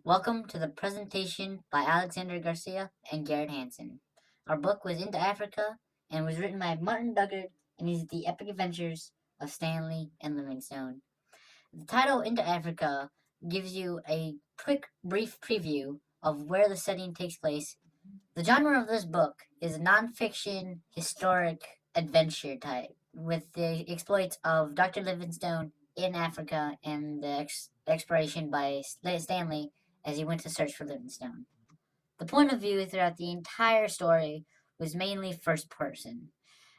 Welcome to the presentation by Alexander Garcia and Garrett Hansen. Our book was Into Africa and was written by Martin Dugard and is the epic adventures of Stanley and Livingstone. The title Into Africa gives you a quick, brief preview of where the setting takes place. The genre of this book is a nonfiction, historic adventure type with the exploits of Dr. Livingstone in Africa and the exploration by Stanley as he went to search for Livingstone. The point of view throughout the entire story was mainly first person.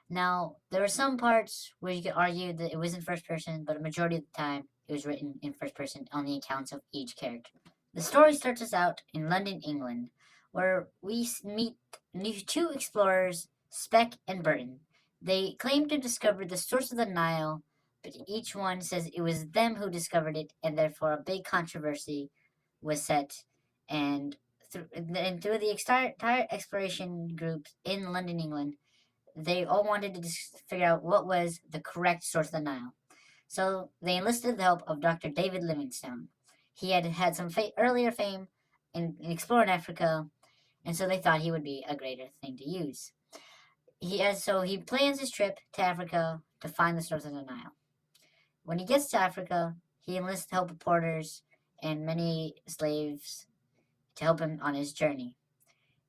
Now, there were some parts where you could argue that it wasn't first person, but a majority of the time it was written in first person on the accounts of each character. The story starts us out in London, England, where we meet two explorers, Speke and Burton. They claim to discover the source of the Nile, but each one says it was them who discovered it, and therefore a big controversy was set. And through the entire exploration groups in London, England, they all wanted to just figure out what was the correct source of the Nile. So they enlisted the help of Dr. David Livingstone. He had had some earlier fame in exploring Africa, and so they thought he would be a greater thing to use. So he plans his trip to Africa to find the source of the Nile. When he gets to Africa, he enlists the help of porters and many slaves to help him on his journey.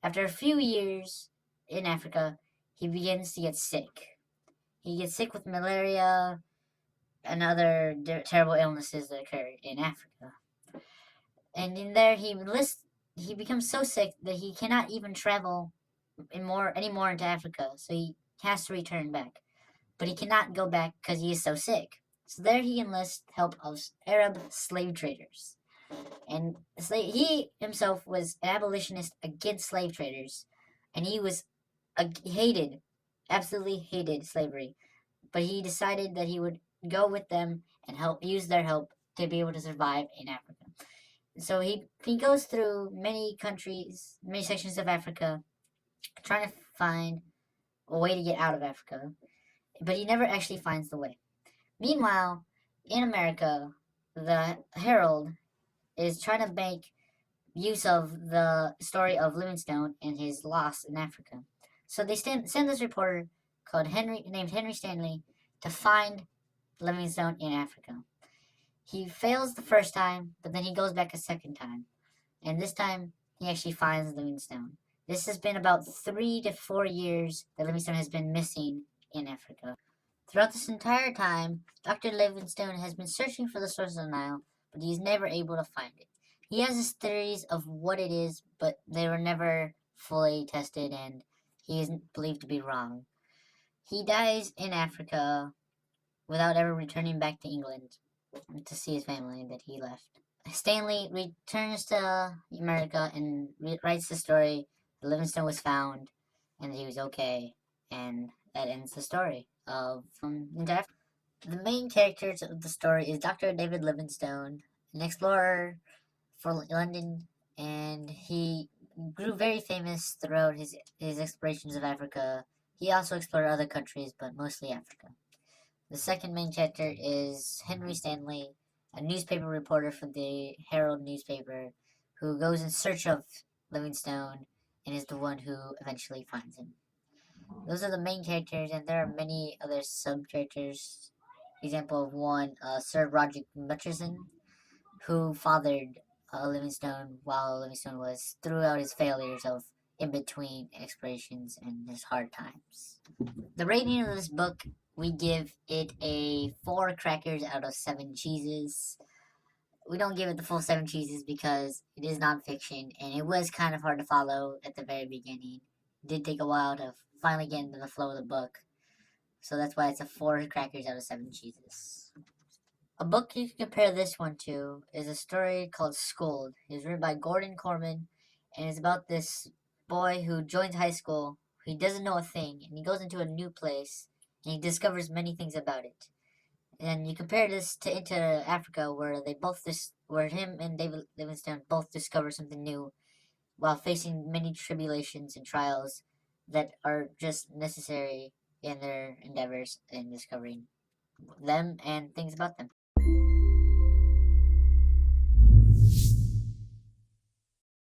After a few years in Africa, he begins to get sick. He gets sick with malaria and other terrible illnesses that occur in Africa. And in there, he becomes so sick that he cannot even travel anymore into Africa. So he has to return back, but he cannot go back because he is so sick. So there he enlists help of Arab slave traders. And he himself was an abolitionist against slave traders, and he was absolutely hated slavery. But he decided that he would go with them and use their help to be able to survive in Africa. So he goes through many countries, many sections of Africa, trying to find a way to get out of Africa, but he never actually finds the way. Meanwhile, in America, the Herald is trying to make use of the story of Livingstone and his loss in Africa. So they send this reporter named Henry Stanley to find Livingstone in Africa. He fails the first time, but then he goes back a second time. And this time, he actually finds Livingstone. This has been about 3 to 4 years that Livingstone has been missing in Africa. Throughout this entire time, Dr. Livingstone has been searching for the source of the Nile, but he's never able to find it. He has his theories of what it is, but they were never fully tested, and he is believed to be wrong. He dies in Africa without ever returning back to England to see his family that he left. Stanley returns to America and writes the story that Livingstone was found and that he was okay, and that ends the story of Into Africa. The main characters of the story is Dr. David Livingstone, an explorer for London, and he grew very famous throughout his explorations of Africa. He also explored other countries, but mostly Africa. The second main character is Henry Stanley, a newspaper reporter for the Herald newspaper, who goes in search of Livingstone and is the one who eventually finds him. Those are the main characters, and there are many other sub-characters. Example of one, Sir Roderick Murchison, who fathered Livingstone while Livingstone was throughout his failures of in-between explorations and his hard times. The rating of this book, we give it a 4 crackers out of 7 cheeses. We don't give it the full 7 cheeses because it is nonfiction, and it was kind of hard to follow at the very beginning. It did take a while to finally get into the flow of the book. So that's why it's a 4 crackers out of 7 cheeses. A book you can compare this one to is a story called Schooled. It was written by Gordon Corman, and it's about this boy who joins high school. He doesn't know a thing, and he goes into a new place, and he discovers many things about it. And you compare this to Into Africa, where him and David Livingstone both discover something new, while facing many tribulations and trials that are just necessary in their endeavors in discovering them and things about them.